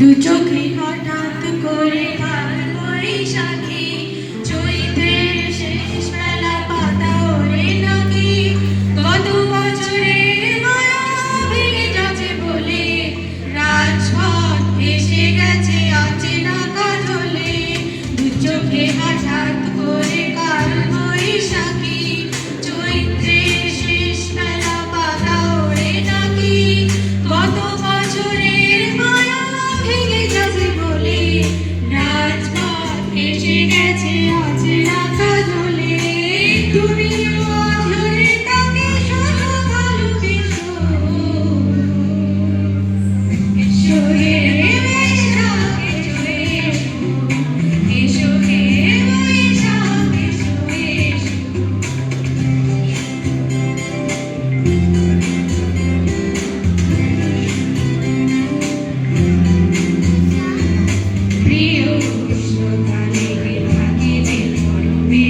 দু চোখে হঠাৎ করে কাল বৈশাখী, চৈত্রের শেষ বেলা পাতা ওরে নাকি, কত বছরের মায়া ভেঙে যাচ্ছে বলে, রাজপথ এসে গেছে অচেনা কাজলে। দু চোখে হঠাৎ করে কাল বৈশাখী, চৈত্রের শেষ বেলা পাতা ওরে নাকি, কত বছরের মায়া ভেঙে যাচ্ছে বলে, রাজপথ এসে গেছে অচেনা কাজলে। তুমিও অঝরে তাকে শুধু ভালোবেসো, এসো হে বৈশাখ এসো এসো, এসো হে বৈশাখ এসো এসো। প্রিয় উষ্ণকালে থাকে যে গরমে,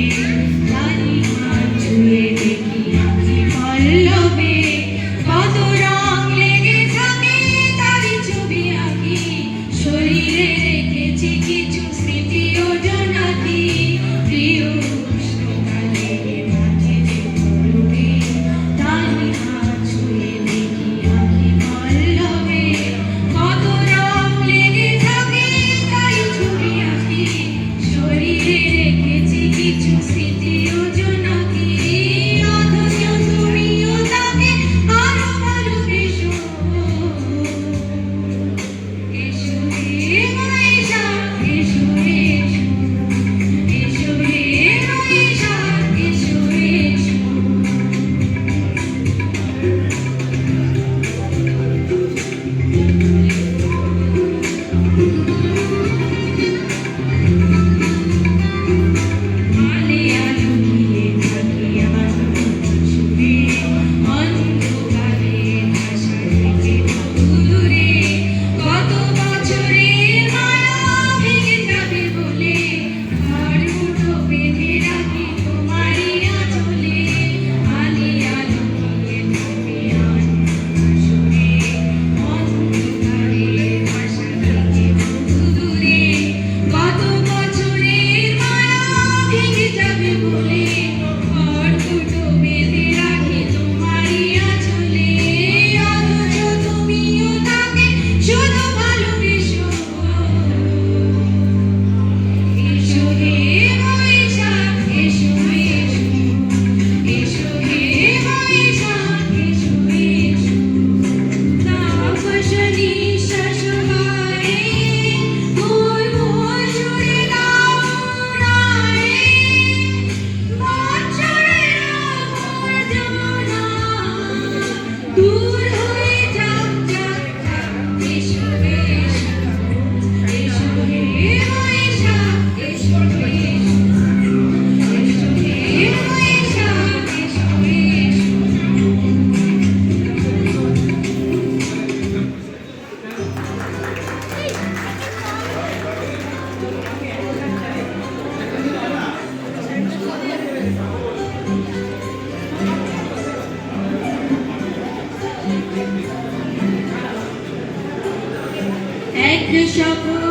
খালি হাত ছুঁয়ে দেখি আঁখি পল্লবে, কত রং লেগে থাকে তারই ছবি আঁকি, শরীরে রেখেছি কিছু স্মৃতি ও জনাকি। প্রিয় উষ্ণকালে থাকে যে গরমে, খালি হাত ছুঁয়ে দেখি আঁখি পল্লবে, কত রং লেগে থাকে তারই ছবি আঁকি, শরীরে রেখেছি কিছু স্মৃতি ও জনাকি। অথচ তুমিও তাকে আরো ভালোবেসো, এসো হে বৈশাখ এসো এসো, এসো হে বৈশাখ এসো এসো। আলে আলোকিয়ে থাকি আজ শুভে, অন্ধকারে ভাষা থেকে দূরে, কত বছরের মায়া ভেঙে যাবে বলে, ঘর মুঠো বেঁধে রাখি তোমারই আঁচলে। আলে আলোকিয়ে থাকি আজ শুভে, অন্ধকারে ভাষা থেকে দূরে, কত বছরের মায়া ভেঙে যাবে বলে, ঘর দুটো বেঁধে রাখি তোমারই আঁচলে। অথচ তুমিও তাকে শুধু ভালোবেসো, এসো হে বৈশাখ এসো এসো, এসো হে বৈশাখ এসো এসো। তাপস নিঃশ্বাস গায়ে মুর্মুর সুরে গাও রায়ে, বৎসরের আবর্জনা দূর হয়ে যাক যাক যাক। এসো এসো, এসো হে বৈশাখ এসো এসো, এসো হে বৈশাখ এসো এসো। এক স্বপ্ন